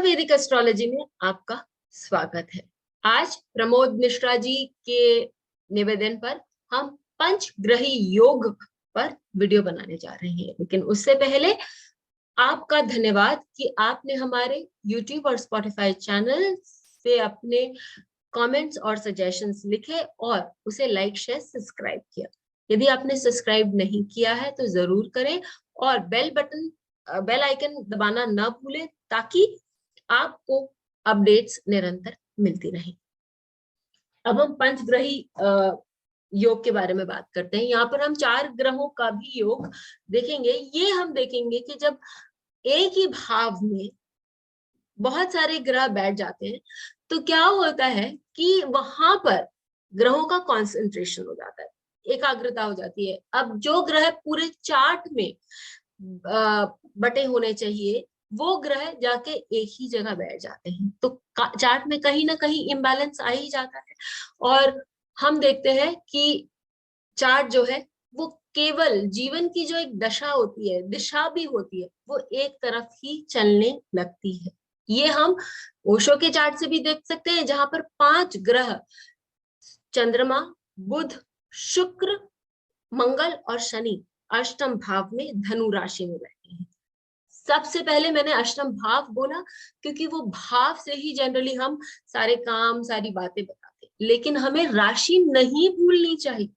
वैदिक एस्ट्रोलॉजी में आपका स्वागत है। आज प्रमोद मिश्रा जी के निवेदन पर हम पंचग्रही योग पर वीडियो बनाने जा रहे हैं, लेकिन उससे पहले आपका धन्यवाद कि आपने हमारे YouTube और Spotify चैनल पे अपने कमेंट्स और सजेशंस लिखे और उसे लाइक शेयर सब्सक्राइब किया। यदि आपने सब्सक्राइब नहीं किया है तो जरूर करें और बेल आइकन दबाना ना भूलें ताकि आपको अपडेट्स निरंतर मिलती रहें। अब हम पंचग्रही योग के बारे में बात करते हैं। यहाँ पर हम 4 ग्रहों का भी योग देखेंगे। ये हम देखेंगे कि जब एक ही भाव में बहुत सारे ग्रह बैठ जाते हैं तो क्या होता है कि वहां पर ग्रहों का कंसंट्रेशन हो जाता है, एकाग्रता हो जाती है। अब जो ग्रह पूरे चार्ट में बटे होने चाहिए वो ग्रह जाके एक ही जगह बैठ जाते हैं, तो चार्ट में कहीं ना कहीं इम्बैलेंस आ ही जाता है। और हम देखते हैं कि चार्ट जो है वो केवल जीवन की जो एक दशा होती है, दिशा भी होती है, वो एक तरफ ही चलने लगती है। ये हम ओशो के चार्ट से भी देख सकते हैं, जहां पर 5 ग्रह चंद्रमा, बुध, शुक्र, मंगल और शनि अष्टम भाव में धनु राशि में बैठे हैं। सबसे पहले मैंने अष्टम भाव बोला क्योंकि वो भाव से ही जनरली हम सारे काम, सारी बातें बताते हैं, लेकिन हमें राशि नहीं भूलनी चाहिए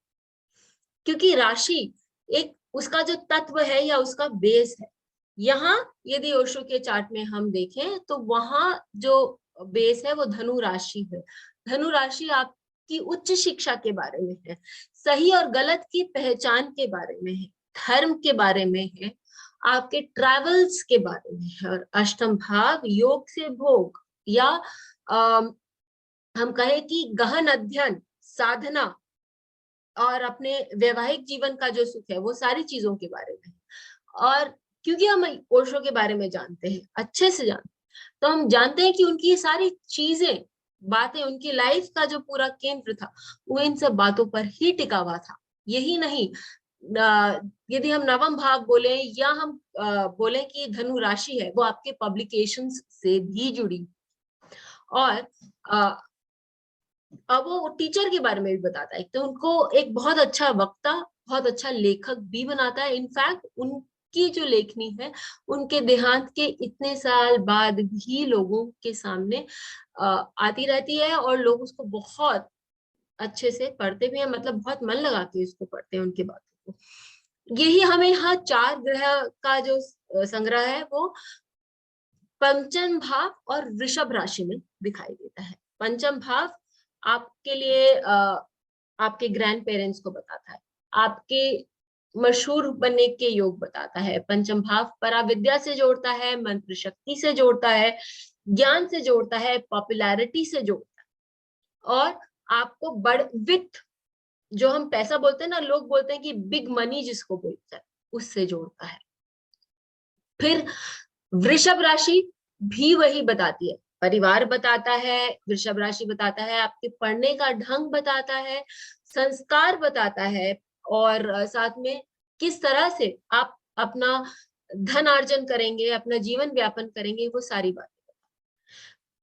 क्योंकि राशि एक उसका जो तत्व है या उसका बेस है। यहाँ यदि ओशो के चार्ट में हम देखें तो वहां जो बेस है वो धनु राशि है। धनु राशि आपकी उच्च शिक्षा के बारे में है, सही और गलत की पहचान के बारे में है, धर्म के बारे में है, आपके ट्रैवल्स के बारे में है। और अष्टम भाव योग से भोग या हम कहें कि गहन अध्ययन, साधना और अपने वैवाहिक जीवन का जो सुख है वो सारी चीजों के बारे में। और क्योंकि हम ओशो के बारे में जानते हैं, अच्छे से जानते हैं, तो हम जानते हैं कि उनकी ये सारी चीजें, बातें, उनकी लाइफ का जो पूरा केंद्र था वो इन सब बातों पर ही टिका हुआ था। यही नहीं, यदि हम नवम भाव बोले या हम बोले कि धनु राशि है, वो आपके पब्लिकेशंस से भी जुड़ी। और अब वो टीचर के बारे में भी बताता है, तो उनको एक बहुत अच्छा वक्ता, बहुत अच्छा लेखक भी बनाता है। इनफैक्ट उनकी जो लेखनी है, उनके देहांत के इतने साल बाद भी लोगों के सामने आती रहती है और लोग उसको बहुत अच्छे से पढ़ते भी हैं, मतलब बहुत मन लगा के उसको पढ़ते हैं, उनकी बातों को। यही हमें यहाँ 4 ग्रह का जो संग्रह है वो पंचम भाव और वृषभ राशि में दिखाई देता है। पंचम भाव आपके लिए आपके ग्रैंड पेरेंट्स को बताता है, आपके मशहूर बनने के योग बताता है। पंचम भाव पराविद्या से जोड़ता है, मंत्र शक्ति से जोड़ता है, ज्ञान से जोड़ता है, पॉपुलैरिटी से जोड़ता है और आपको बड़ वित्त, जो हम पैसा बोलते हैं ना, लोग बोलते हैं कि बिग मनी जिसको बोलते हैं, उससे जोड़ता है। फिर वृषभ राशि भी वही बताती है, परिवार बताता है, वृषभ राशि बताता है आपके पढ़ने का ढंग बताता है, संस्कार बताता है और साथ में किस तरह से आप अपना धन अर्जन करेंगे, अपना जीवन व्यापन करेंगे, वो सारी बातें।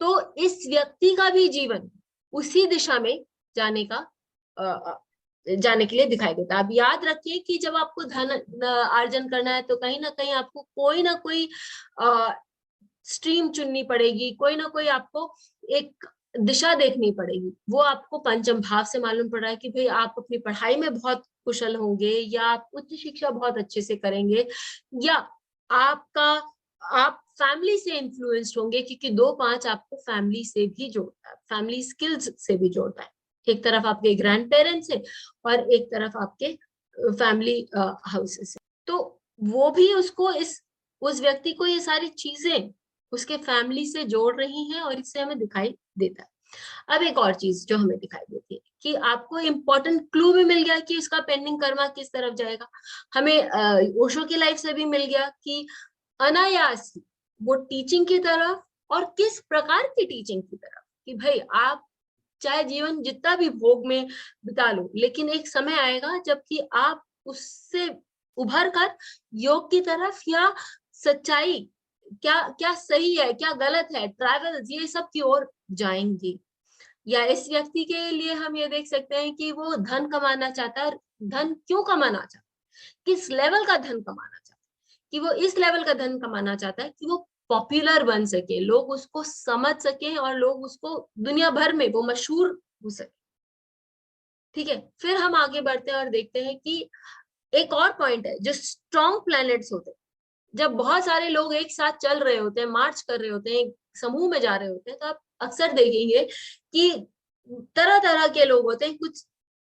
तो इस व्यक्ति का भी जीवन उसी दिशा में जाने का जाने के लिए दिखाई देता है। अब याद रखिए कि जब आपको धन अर्जन करना है तो कहीं आपको कोई ना कोई स्ट्रीम चुननी पड़ेगी, कोई ना कोई आपको एक दिशा देखनी पड़ेगी। वो आपको पंचम भाव से मालूम पड़ रहा है कि भाई आप अपनी पढ़ाई में बहुत कुशल होंगे या आप उच्च शिक्षा बहुत अच्छे से करेंगे या आप फैमिली से इन्फ्लुएंस्ड होंगे, क्योंकि 2-5 आपको फैमिली से भी जोड़ता है, फैमिली स्किल्स से भी जोड़ता है। एक तरफ आपके ग्रैंड पेरेंट्स है और एक तरफ आपके फैमिली हाउसेस है, तो वो भी उसको उस व्यक्ति को ये सारी चीजें उसके फैमिली से जोड़ रही हैं और इससे हमें दिखाई देता है। अब एक और चीज जो हमें दिखाई देती है कि आपको इम्पोर्टेंट क्लू भी मिल गया कि इसका पेंडिंग कर्मा किस तरफ जाएगा। हमें ओशो की लाइफ से भी मिल गया कि अनायास वो टीचिंग की तरफ, और किस प्रकार की टीचिंग की तरफ, कि भाई आप चाहे जीवन जितना भी भोग में बिता लो, लेकिन एक समय आएगा जबकि आप उससे उभर कर योग की तरफ या सच्चाई क्या क्या सही है, क्या गलत है, ट्रैवल्स, ये सब की ओर जाएंगी। या इस व्यक्ति के लिए हम ये देख सकते हैं कि वो धन कमाना चाहता है। धन क्यों कमाना चाहता है, किस लेवल का धन कमाना चाहता है, कि वो इस लेवल का धन कमाना चाहता है कि वो पॉपुलर बन सके, लोग उसको समझ सके और लोग उसको दुनिया भर में वो मशहूर हो सके। ठीक है, फिर हम आगे बढ़ते हैं और देखते हैं कि एक और पॉइंट है, जो स्ट्रॉन्ग प्लैनेट्स होते हैं, जब बहुत सारे लोग एक साथ चल रहे होते हैं, मार्च कर रहे होते हैं, एक समूह में जा रहे होते हैं, तो आप अक्सर देखेंगे कि तरह तरह के लोग होते हैं। कुछ,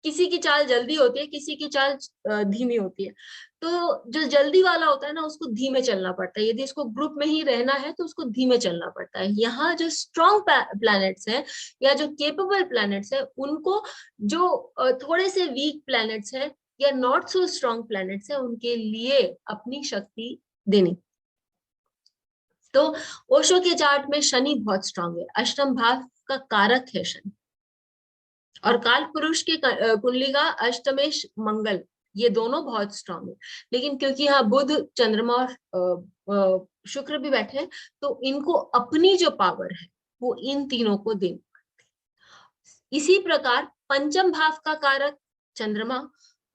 किसी की चाल जल्दी होती है, किसी की चाल धीमी होती है। तो जो जल्दी वाला होता है ना, उसको धीमे चलना पड़ता है। यदि इसको ग्रुप में ही रहना है तो उसको धीमे चलना पड़ता है। यहाँ जो स्ट्रॉन्ग प्लैनेट्स हैं या जो केपेबल प्लैनेट्स है, उनको जो थोड़े से वीक प्लैनेट्स है या नॉट सो स्ट्रॉन्ग प्लैनेट्स है, उनके लिए अपनी शक्ति देनी। तो ओशो के चार्ट में शनि बहुत स्ट्रांग है, अष्टम भाव का कारक है शनि। और काल पुरुष की कुंडली का अष्टमेश मंगल, ये दोनों बहुत स्ट्रांग है। लेकिन क्योंकि यहाँ बुध, चंद्रमा और शुक्र भी बैठे हैं, तो इनको अपनी जो पावर है वो इन तीनों को देनी पड़ती है। इसी प्रकार पंचम भाव का कारक चंद्रमा,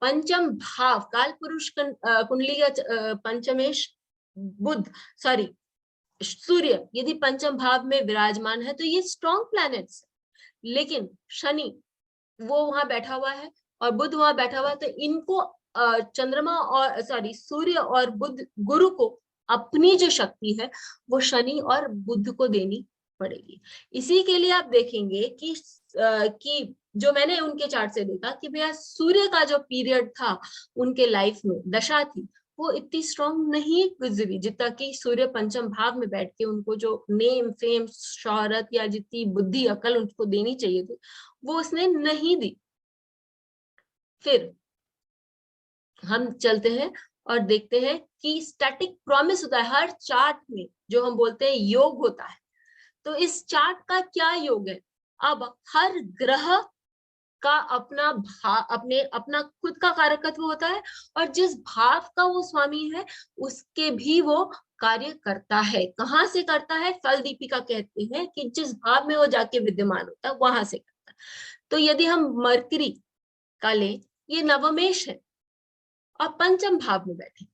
पंचम भाव काल पुरुष कुंडली का पंचमेश बुध, सॉरी सूर्य, यदि पंचम भाव में विराजमान है तो ये स्ट्रॉन्ग प्लैनेट्स। लेकिन शनि वो वहां बैठा हुआ है और बुध वहां बैठा हुआ है, तो इनको चंद्रमा और सॉरी सूर्य और बुध, गुरु को अपनी जो शक्ति है वो शनि और बुध को देनी पड़ेगी। इसी के लिए आप देखेंगे कि जो मैंने उनके चार्ट से देखा कि भैया सूर्य का जो पीरियड था उनके लाइफ में, दशा थी, वो इतनी स्ट्रांग नहीं गुजरी जितना कि सूर्य पंचम भाव में बैठ के उनको जो नेम फेम शोहरत या जितनी बुद्धि अकल उनको देनी चाहिए थी वो उसने नहीं दी। फिर हम चलते हैं और देखते हैं कि स्टैटिक प्रॉमिस होता है हर चार्ट में, जो हम बोलते हैं योग होता है। तो इस चार्ट का क्या योग है? अब हर ग्रह का अपना अपना खुद का कारकत्व होता है, और जिस भाव का वो स्वामी है उसके भी वो कार्य करता है। कहाँ से करता है? फल दीपिका कहते हैं कि जिस भाव में वो जाके विद्यमान होता है वहां से करता है। तो यदि हम मरकरी का लें, ये नवमेश है और पंचम भाव में बैठे,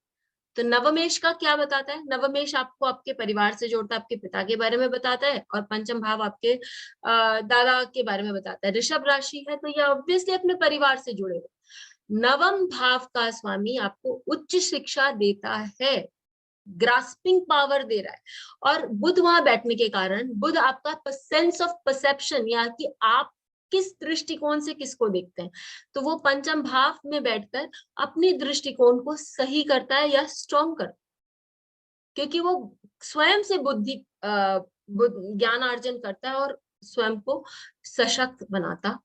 तो नवमेश का क्या बताता है? नवमेश आपको आपके परिवार से जोड़ता है, आपके पिता के बारे में बताता है, और पंचम भाव आपके दादा के बारे में बताता है। ऋषभ राशि है तो ये ऑब्वियसली अपने परिवार से जुड़े हुए। नवम भाव का स्वामी आपको उच्च शिक्षा देता है, ग्रास्पिंग पावर दे रहा है। और बुध वहां बैठने के कारण, बुध आपका सेंस ऑफ परसेप्शन, या कि आप किस दृष्टिकोण से किसको देखते हैं, तो वो पंचम भाव में बैठकर अपनी दृष्टिकोण को सही करता है या स्ट्रॉन्ग करता है, क्योंकि वो स्वयं से बुद्धि ज्ञान अर्जन करता है और स्वयं को सशक्त बनाता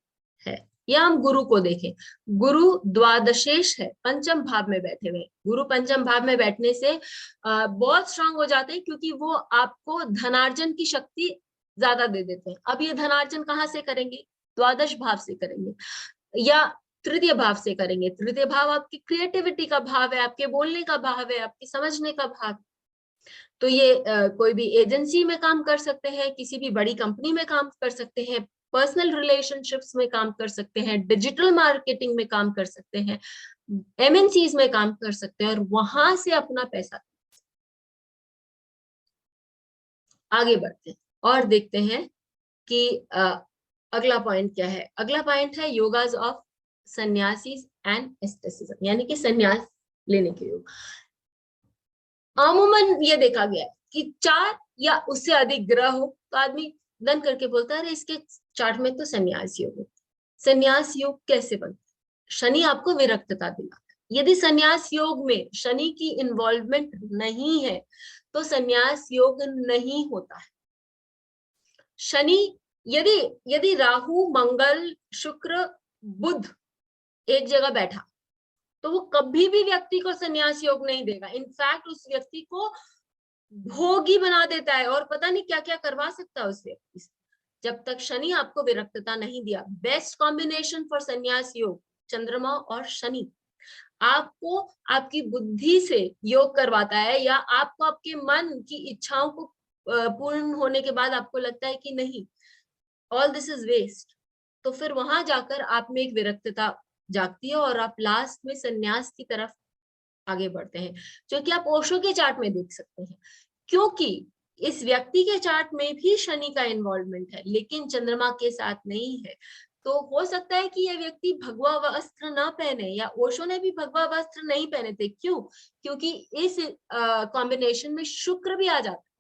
है। या हम गुरु को देखें, गुरु द्वादशेश है, पंचम भाव में बैठे हुए। गुरु पंचम भाव में बैठने से बहुत स्ट्रांग हो जाते हैं, क्योंकि वो आपको धनार्जन की शक्ति ज्यादा दे देते हैं। अब ये धनार्जन कहाँ से करेंगे? द्वादश भाव से करेंगे या तृतीय भाव से करेंगे। तृतीय भाव आपकी क्रिएटिविटी का भाव है, आपके बोलने का भाव है, आपकी समझने का भाव। तो ये कोई भी एजेंसी में काम कर सकते हैं, किसी भी बड़ी कंपनी में काम कर सकते हैं, पर्सनल रिलेशनशिप्स में काम कर सकते हैं, डिजिटल मार्केटिंग में काम कर सकते हैं, एमएनसीज में काम कर सकते हैं, और वहां से अपना पैसा। आगे बढ़ते हैं और देखते हैं कि अगला पॉइंट क्या है। अगला पॉइंट है योगाज ऑफ सन्यासीज एंड एस्टेटिज्म, यानी कि सन्यास लेने के योग। अमूमन ये देखा गया है कि 4 या उससे अधिक ग्रह हो तो आदमी दन करके बोलता है अरे इसके चार्ट में तो सन्यास योग है। सन्यास योग कैसे बनता है? शनि आपको विरक्तता दिलाता है। यदि सन्यास योग में शनि की इन्वॉल्वमेंट नहीं है तो सन्यास योग नहीं होता है। शनि, यदि यदि राहु, मंगल, शुक्र, बुध एक जगह बैठा तो वो कभी भी व्यक्ति को सन्यास योग नहीं देगा। इनफैक्ट उस व्यक्ति को भोगी बना देता है और पता नहीं क्या क्या करवा सकता है उस व्यक्ति से, जब तक शनि आपको विरक्तता नहीं दिया। बेस्ट कॉम्बिनेशन फॉर सन्यास योग चंद्रमा और शनि। आपको आपकी बुद्धि से योग करवाता है, या आपको आपके मन की इच्छाओं को पूर्ण होने के बाद आपको लगता है कि नहीं, ऑल दिस इज वेस्ट, तो फिर वहां जाकर आप में एक विरक्तता जागती है और आप लास्ट में संन्यास की तरफ आगे बढ़ते हैं, जो कि आप ओशो के चार्ट में देख सकते हैं। क्योंकि इस व्यक्ति के चार्ट में भी शनि का इन्वॉल्वमेंट है, लेकिन चंद्रमा के साथ नहीं है। तो हो सकता है कि यह व्यक्ति भगवा वस्त्र ना पहने, या ओशो ने भी भगवा वस्त्र नहीं पहने थे। क्यों? क्योंकि इस कॉम्बिनेशन में शुक्र भी आ जाता है,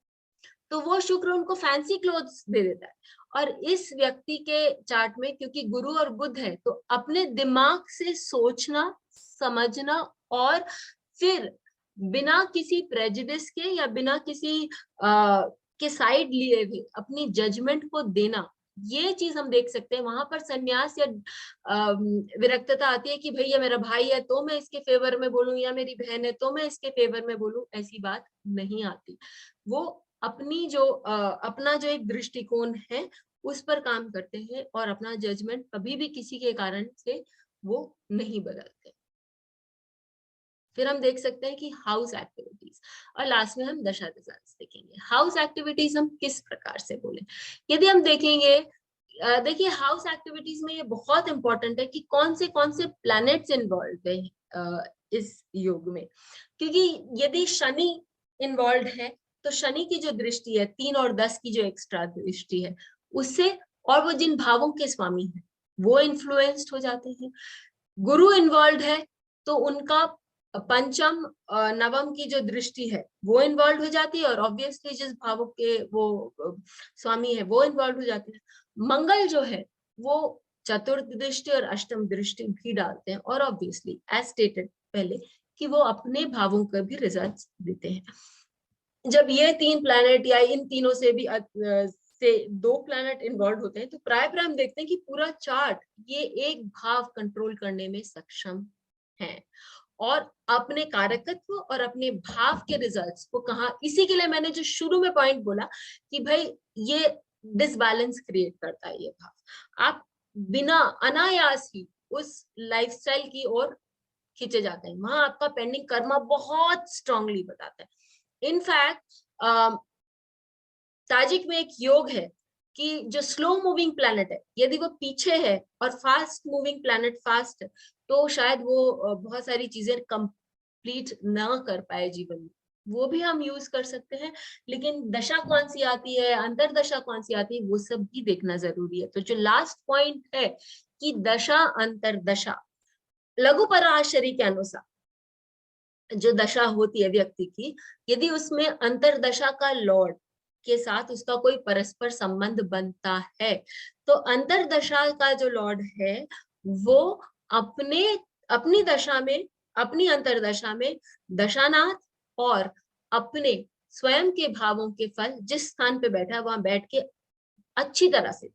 तो वो शुक्र उनको फैंसी क्लोथ्स दे देता है। और इस व्यक्ति के चार्ट में क्योंकि गुरु और बुध है, तो अपने दिमाग से सोचना, समझना, और फिर बिना किसी प्रेजुडिस के या बिना किसी के साइड लिए हुए अपनी जजमेंट को देना, ये चीज हम देख सकते हैं। वहां पर संन्यास या विरक्तता आती है कि भैया मेरा भाई है तो मैं इसके फेवर में बोलूं, या मेरी बहन है तो मैं इसके फेवर में बोलूं, ऐसी बात नहीं आती। वो अपना जो एक दृष्टिकोण है उस पर काम करते हैं, और अपना जजमेंट कभी भी किसी के कारण से वो नहीं बदलते। फिर हम देख सकते हैं कि हाउस एक्टिविटीज, और लास्ट में हम दशा दशा देखेंगे। हाउस एक्टिविटीज हम किस प्रकार से बोले, यदि हम देखेंगे, देखिए हाउस एक्टिविटीज में ये बहुत इंपॉर्टेंट है कि कौन से प्लैनेट्स इन्वॉल्व है इस योग में। क्योंकि यदि शनि इन्वॉल्व है, तो शनि की जो दृष्टि है 3 और 10 की जो एक्स्ट्रा दृष्टि है उससे, और वो जिन भावों के स्वामी है वो इन्फ्लुएंस्ड हो जाते हैं। गुरु इन्वॉल्व है तो उनका पंचम नवम की जो दृष्टि है वो इन्वॉल्व हो जाती है, और ऑब्वियसली जिस भावों के वो स्वामी है वो इन्वॉल्व हो जाते हैं। मंगल जो है वो चतुर्थ दृष्टि और अष्टम दृष्टि भी डालते हैं, और ऑब्वियसली एज स्टेटेड पहले कि वो अपने भावों का भी रिजल्ट देते हैं। जब ये 3 प्लैनेट या इन तीनों से भी से 2 प्लैनेट इन्वॉल्व होते हैं, तो प्राय हम देखते हैं कि पूरा चार्ट ये एक भाव कंट्रोल करने में सक्षम है, और अपने कारकत्व और अपने भाव के रिजल्ट्स को कहा। इसी के लिए मैंने जो शुरू में पॉइंट बोला कि भाई ये डिसबैलेंस क्रिएट करता है ये भाव। आप बिना अनायास ही उस लाइफस्टाइल की ओर खींचे जाते हैं, वहां आपका पेंडिंग कर्मा बहुत स्ट्रांगली बताता है। इनफैक्ट ताजिक में एक योग है कि जो स्लो मूविंग प्लैनेट है यदि वो पीछे है और फास्ट मूविंग प्लैनेट फास्ट है, तो शायद वो बहुत सारी चीजें कंप्लीट ना कर पाए जीवन में। वो भी हम यूज कर सकते हैं, लेकिन दशा कौन सी आती है, अंतरदशा कौन सी आती है, वो सब भी देखना जरूरी है। तो जो लास्ट पॉइंट है कि दशा अंतरदशा, लघु पराशरी के अनुसार जो दशा होती है व्यक्ति की, यदि उसमें अंतरदशा का लॉर्ड के साथ उसका कोई परस्पर संबंध बनता है, तो अंतरदशा का जो लॉर्ड है वो अपने अपनी दशा में, अपनी अंतरदशा में दशानाथ और अपने स्वयं के भावों के फल जिस स्थान पे बैठा है वहां बैठ के अच्छी तरह से,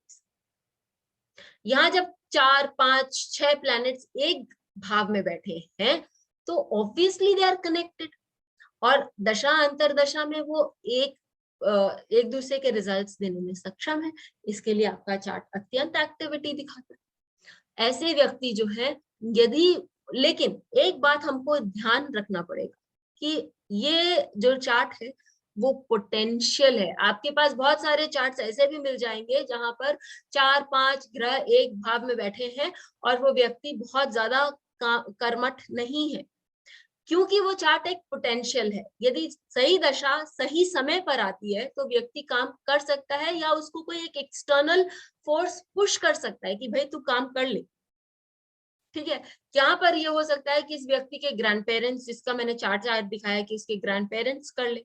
यहाँ जब 4, 5, 6 प्लैनेट्स एक भाव में बैठे हैं तो ऑब्वियसली दे आर कनेक्टेड, और दशा अंतरदशा में वो एक दूसरे के रिजल्ट्स देने में सक्षम है। इसके लिए आपका चार्ट अत्यंत एक्टिविटी दिखाता है। ऐसे व्यक्ति जो है, यदि, लेकिन एक बात हमको ध्यान रखना पड़ेगा कि ये जो चार्ट है वो पोटेंशियल है। आपके पास बहुत सारे चार्ट्स ऐसे भी मिल जाएंगे जहां पर 4, 5 ग्रह एक भाव में बैठे हैं और वो व्यक्ति बहुत ज्यादा कर्मठ नहीं है, क्योंकि वो चार्ट एक पोटेंशियल है। यदि सही दशा सही समय पर आती है तो व्यक्ति काम कर सकता है, या उसको कोई एक एक्सटर्नल फोर्स पुश कर सकता है कि भाई तू काम कर ले। ठीक है, यहाँ पर ये हो सकता है कि इस व्यक्ति के ग्रैंड पेरेंट्स, जिसका मैंने चार्ट दिखाया कि इसके ग्रैंड पेरेंट्स कर ले।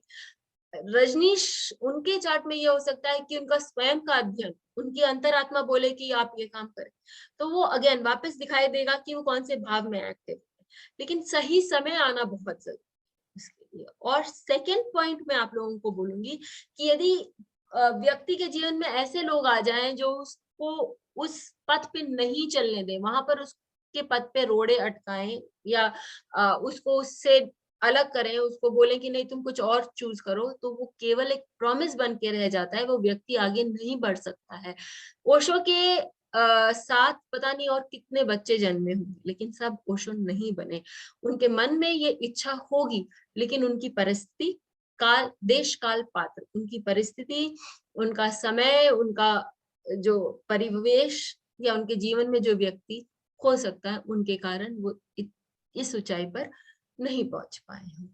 रजनीश, उनके चार्ट में ये हो सकता है कि उनका स्वयं का अध्ययन, उनकी अंतरात्मा बोले कि आप ये काम करें, तो वो अगेन वापस दिखाई देगा कि वो कौन से भाव में एक्टिव है। लेकिन सही समय आना बहुत जरूरी है इसके लिए। और सेकेंड पॉइंट मैं आप लोगों को बोलूंगी कि यदि व्यक्ति के जीवन में ऐसे लोग आ जाएं जो उसको उस पथ पे नहीं चलने दें, वहां पर उसके पथ पे रोड़े अटकाएं, या उसको उससे अलग करें, उसको बोलें कि नहीं तुम कुछ और चूज करो, तो वो केवल एक प्रॉमिस बन के रह जाता है, वो व्यक्ति आगे नहीं बढ़ सकता है। ओशो के साथ पता नहीं और कितने बच्चे जन्मे होंगे, लेकिन सब ओशो नहीं बने। उनके मन में ये इच्छा होगी, लेकिन उनकी परिस्थिति, काल, देश काल पात्र, उनकी परिस्थिति, उनका समय, उनका जो परिवेश या उनके जीवन में जो व्यक्ति हो सकता है, उनके कारण वो इस ऊंचाई पर नहीं पहुंच पाए हों।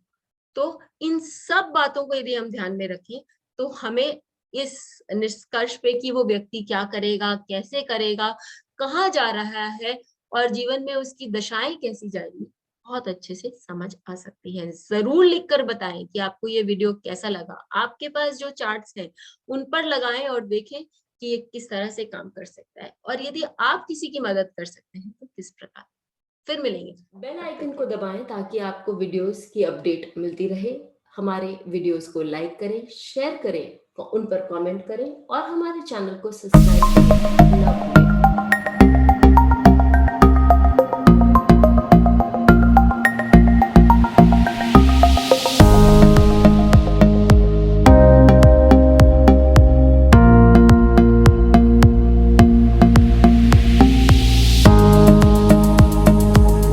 तो इन सब बातों को यदि हम ध्यान में रखें, तो हमें इस निष्कर्ष पे कि वो व्यक्ति क्या करेगा, कैसे करेगा, कहाँ जा रहा है और जीवन में उसकी दशाएं कैसी जाएगी, बहुत अच्छे से समझ आ सकती है। जरूर लिखकर बताएं कि आपको ये वीडियो कैसा लगा। आपके पास जो चार्ट्स हैं उन पर लगाएं और देखें कि ये किस तरह से काम कर सकता है, और यदि आप किसी की मदद कर सकते हैं तो किस प्रकार। फिर मिलेंगे। बेल आइकन को दबाएं ताकि आपको वीडियोस की अपडेट मिलती रहे। हमारे वीडियोस को लाइक करें, शेयर करें, उन पर कमेंट करें और हमारे चैनल को सब्सक्राइब करें। Love you.